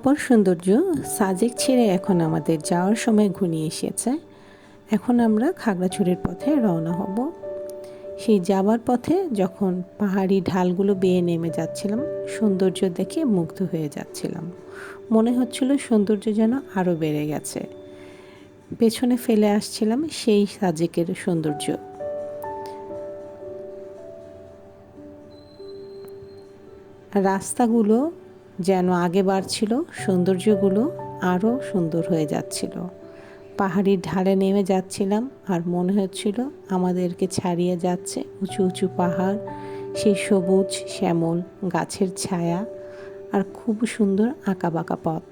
অপর সৌন্দর্য সাজেক ছেড়ে এখন আমাদের যাওয়ার সময় ঘনিয়ে এসেছে। এখন আমরা খাগড়াছড়ির পথে রওনা হব। সেই যাবার পথে যখন পাহাড়ি ঢালগুলো বেয়ে নেমে যাচ্ছিলাম, সৌন্দর্য দেখে মুগ্ধ হয়ে যাচ্ছিলাম। মনে হচ্ছিল সৌন্দর্য যেন আরও বেড়ে গেছে। পেছনে ফেলে আসছিলাম সেই সাজেকের সৌন্দর্য। রাস্তাগুলো যেন আগে বাড়ছিল, সৌন্দর্যগুলো আরও সুন্দর হয়ে যাচ্ছিল। পাহাড়ির ঢালে নেমে যাচ্ছিলাম আর মনে হচ্ছিল আমাদেরকে ছাড়িয়ে যাচ্ছে উঁচু উঁচু পাহাড়, সেই সবুজ শ্যামল গাছের ছায়া আর খুব সুন্দর আঁকাবাঁকা পথ।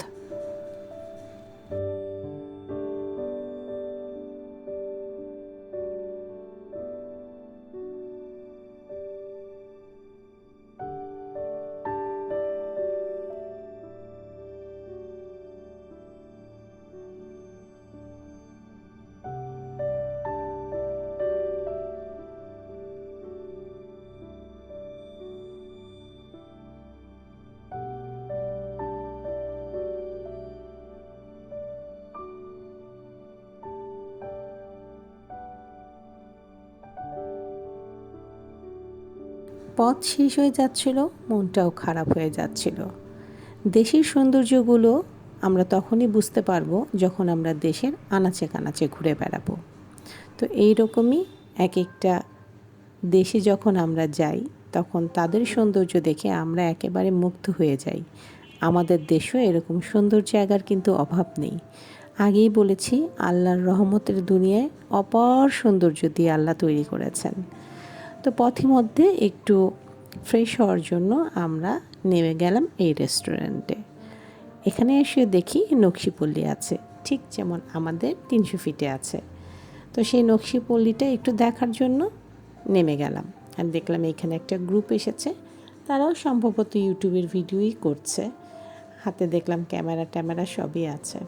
পথ শেষ হয়ে যাচ্ছিল, মনটাও খারাপ হয়ে যাচ্ছিল। দেশের সৌন্দর্যগুলো আমরা তখনই বুঝতে পারবো যখন আমরা দেশের আনাচে কানাচে ঘুরে বেড়াবো। তো এই রকমই এক একটা দেশে যখন আমরা যাই তখন তাদের সৌন্দর্য দেখে আমরা একেবারে মুগ্ধ হয়ে যাই। আমাদের দেশেও এরকম সুন্দর জায়গার কিন্তু অভাব নেই। আগেই বলেছি, আল্লাহর রহমতের দুনিয়ায় অপার সৌন্দর্য দিয়ে আল্লাহ তৈরি করেছেন। তো পথিমধ্যে একটু ফ্রেশ হওয়ার জন্য আমরা নেমে গেলাম এই রেস্টুরেন্টে। এখানে এসে দেখি নকশিপল্লী আছে, ঠিক যেমন আমাদের 300 ফিটে আছে। তো সেই নকশিপল্লীটা একটু দেখার জন্য নেমে গেলাম আর দেখলাম এখানে একটা গ্রুপ এসেছে। তারাও সম্ভবত ইউটিউবের ভিডিওই করছে। হাতে দেখলাম ক্যামেরা ট্যামেরা সবই আছে।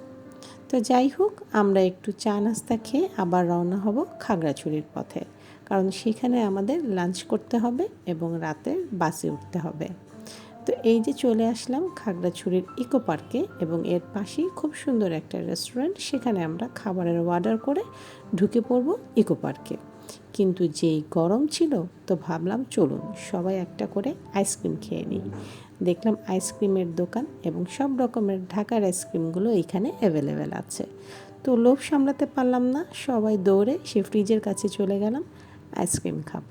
তো যাই হোক, আমরা একটু চা নাস্তা খেয়ে আবার রওনা হব খাগড়াছড়ির পথে, কারণ সেখানে আমাদের লাঞ্চ করতে হবে এবং রাতের বাসে উঠতে হবে। তো এই যে চলে আসলাম খাগড়াছড়ির ইকো পার্কে, এবং এর পাশেই খুব সুন্দর একটা রেস্টুরেন্ট। সেখানে আমরা খাবারের অর্ডার করে ঢুকে পড়ব ইকো পার্কে। কিন্তু যেই গরম ছিল, তো ভাবলাম চলুন সবাই একটা করে আইসক্রিম খেয়ে নিই। দেখলাম আইসক্রিমের দোকান এবং সব রকমের ঢাকার আইসক্রিমগুলো এখানে অ্যাভেলেবেল আছে। তো লোভ সামলাতে পারলাম না, সবাই দৌড়ে সে ফ্রিজের কাছে চলে গেলাম আইসক্রিম খাবো।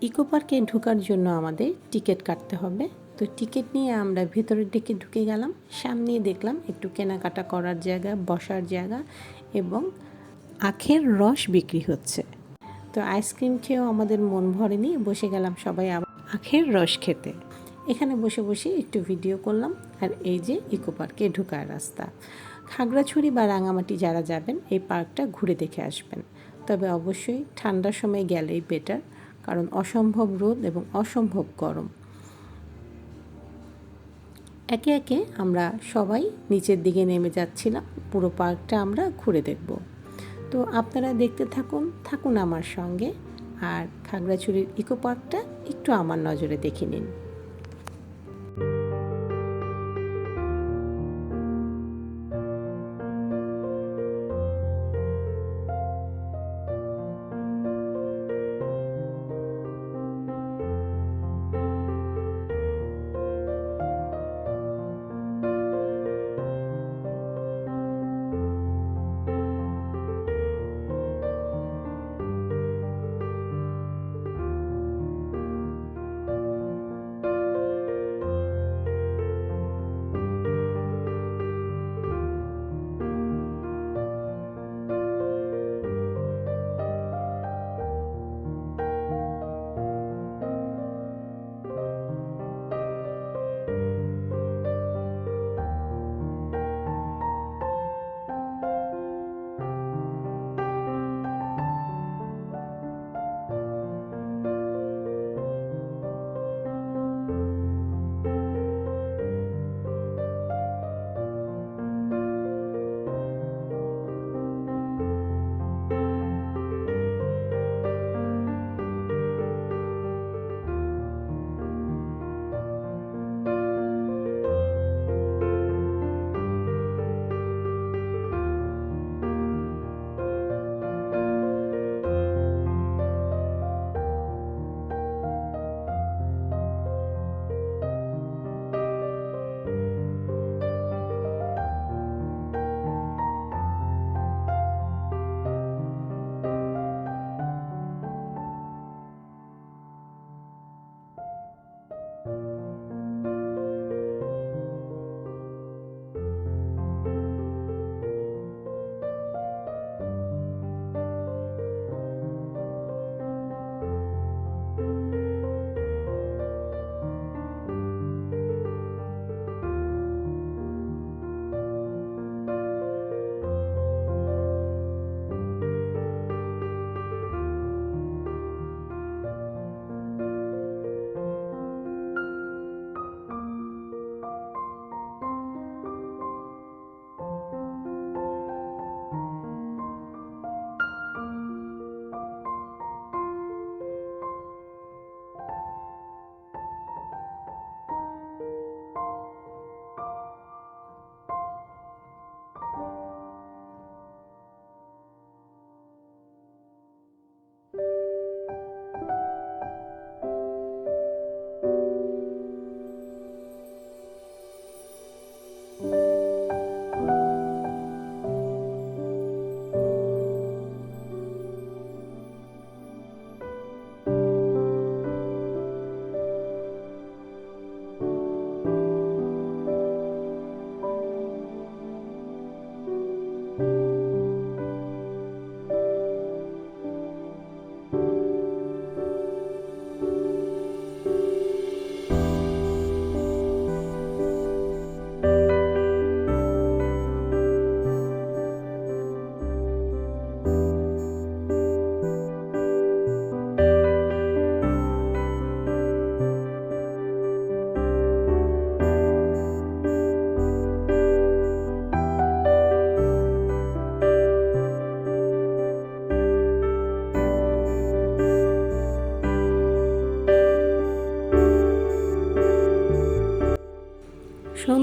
ইকো পার্কে ঢোকার জন্য আমাদের টিকিট কাটতে হবে। তো টিকিট নিয়ে আমরা ভেতরের দিকে ঢুকে গেলাম। সামনে দেখলাম একটু কেনাকাটা করার জায়গা, বসার জায়গা এবং আখের রস বিক্রি হচ্ছে। তো আইসক্রিম খেয়েও আমাদের মন ভরেনি, বসে গেলাম সবাই আবার আখের রস খেতে। এখানে বসে বসে একটু ভিডিও করলাম। আর এই যে ইকো পার্কে ঢোকার রাস্তা। খাগড়াছড়ি বা রাঙামাটি যারা যাবেন এই পার্কটা ঘুরে দেখে আসবেন। তবে অবশ্যই ঠান্ডার সময় গেলেই বেটার, কারণ অসম্ভব রোদ এবং অসম্ভব গরম। একে একে আমরা সবাই নিচের দিকে নেমে যাচ্ছিলাম। পুরো পার্কটা আমরা ঘুরে দেখব। তো আপনারা দেখতে থাকুন আমার সঙ্গে, আর খাগড়াছড়ির ইকো পার্কটা একটু আমার নজরে দেখে নিন।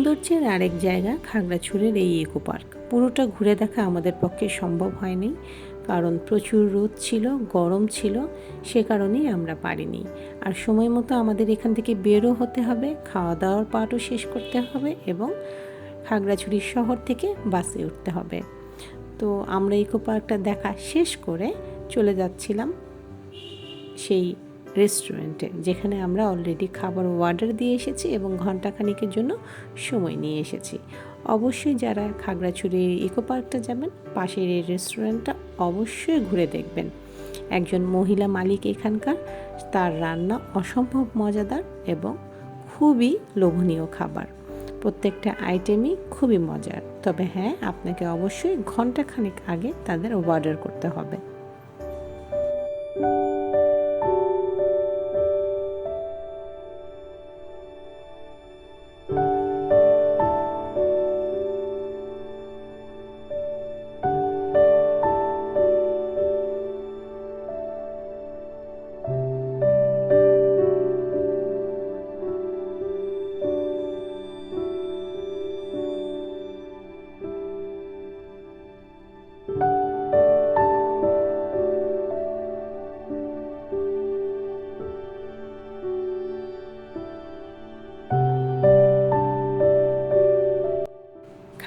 সৌন্দর্যের আরেক জায়গা খাগড়াছড়ির এই ইকো পার্ক। পুরোটা ঘুরে দেখা আমাদের পক্ষে সম্ভব হয়নি, কারণ প্রচুর রোদ ছিল, গরম ছিল, সে কারণেই আমরা পারিনি। আর সময় মতো আমাদের এখান থেকে বেরও হতে হবে, খাওয়া দাওয়ার পাটও শেষ করতে হবে এবং খাগড়াছড়ি শহর থেকে বাসে উঠতে হবে। তো আমরা ইকো পার্কটা দেখা শেষ করে চলে যাচ্ছিলাম সেই রেস্টুরেন্টে, যেখানে আমরা অলরেডি খাবার অর্ডার দিয়ে এসেছি এবং ঘন্টাখানিকের জন্য সময় নিয়ে এসেছি। অবশ্যই যারা খাগড়াছড়ির ইকো পার্কটা যাবেন, পাশের এই রেস্টুরেন্টটা অবশ্যই ঘুরে দেখবেন। একজন মহিলা মালিক এখানকার, তার রান্না অসম্ভব মজাদার এবং খুবই লোভনীয় খাবার। প্রত্যেকটা আইটেমই খুবই মজার। তবে হ্যাঁ, আপনাকে অবশ্যই ঘন্টাখানেক আগে তাদের অর্ডার করতে হবে।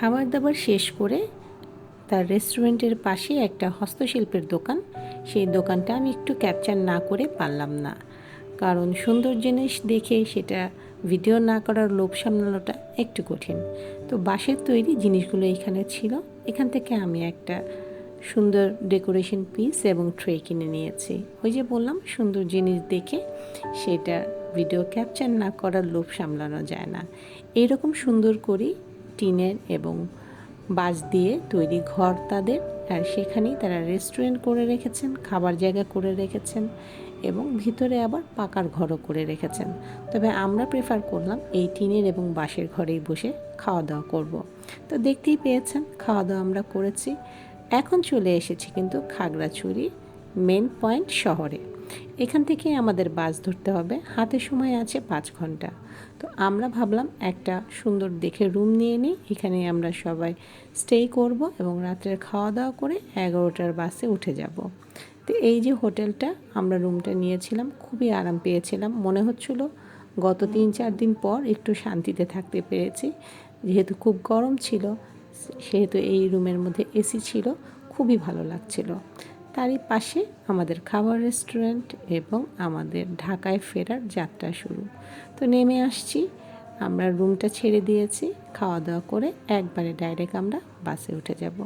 খাবার দাবার শেষ করে তার রেস্টুরেন্টের পাশে একটা হস্তশিল্পের দোকান, সেই দোকানটা আমি একটু ক্যাপচার না করে পারলাম না, কারণ সুন্দর জিনিস দেখে সেটা ভিডিও না করার লোভ সামলানোটা একটু কঠিন। তো বাঁশের তৈরি জিনিসগুলো এখানে ছিল। এখান থেকে আমি একটা সুন্দর ডেকোরেশন পিস এবং ট্রে কিনে নিয়েছি। ওই যে বললাম, সুন্দর জিনিস দেখে সেটা ভিডিও ক্যাপচার না করার লোভ সামলানো যায় না। এইরকম সুন্দর করে টিনের এবং বাঁশ দিয়ে তৈরি ঘর তাদের, আর সেখানেই তারা রেস্টুরেন্ট করে রেখেছেন, খাবার জায়গা করে রেখেছেন এবং ভিতরে আবার পাকার ঘরও করে রেখেছেন। তবে আমরা প্রেফার করলাম এই টিনের এবং বাঁশের ঘরেই বসে খাওয়া দাওয়া করব। তো দেখতেই পেয়েছেন, খাওয়া দাওয়া আমরা করেছি। এখন চলে এসেছি কিন্তু খাগড়াছড়ি মেন পয়েন্ট শহরে। এখান থেকে আমাদের বাস ধরতে হবে, হাতে সময় আছে 5 ঘন্টা। তো আমরা ভাবলাম একটা সুন্দর দেখে রুম নিয়ে নিই, এখানে আমরা সবাই স্টে করব এবং রাত্রের খাওয়া দাওয়া করে 11টার বাসে উঠে যাব। তো এই যে হোটেলটা, আমরা রুমটা নিয়েছিলাম, খুবই আরাম পেয়েছিলাম। মনে হচ্ছিল গত 3-4 দিন পর একটু শান্তিতে থাকতে পেরেছি। যেহেতু খুব গরম ছিল, সেহেতু এই রুমের মধ্যে এসি ছিল, খুবই ভালো লাগছিল। তারই পাশে আমাদের খাবার রেস্টুরেন্ট এবং আমাদের ঢাকায় ফেরার যাত্রা শুরু। তো নেমে আসছি, আমরা রুমটা ছেড়ে দিয়েছি, খাওয়া দাওয়া করে একবারে ডাইরেক্ট আমরা বাসে উঠে যাব।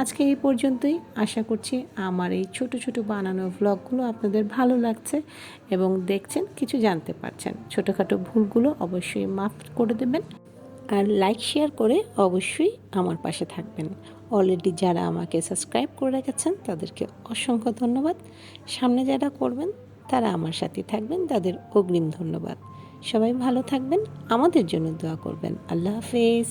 আজকে এই পর্যন্তই। আশা করছি আমার এই ছোট ছোট বানানো ভ্লগগুলো আপনাদের ভালো লাগছে এবং দেখছেন, কিছু জানতে পারছেন। ছোটোখাটো ভুলগুলো অবশ্যই মাফ করে দেবেন আর লাইক শেয়ার করে অবশ্যই আমার পাশে থাকবেন। অলরেডি যারা আমাকে সাবস্ক্রাইব করে রেখেছেন তাদেরকে অসংখ্য ধন্যবাদ। সামনে যারা করবেন তারা আমার সাথে থাকবেন, তাদের অগ্রিম ধন্যবাদ। সবাই ভালো থাকবেন, আমাদের জন্য দোয়া করবেন। আল্লাহ হাফেজ।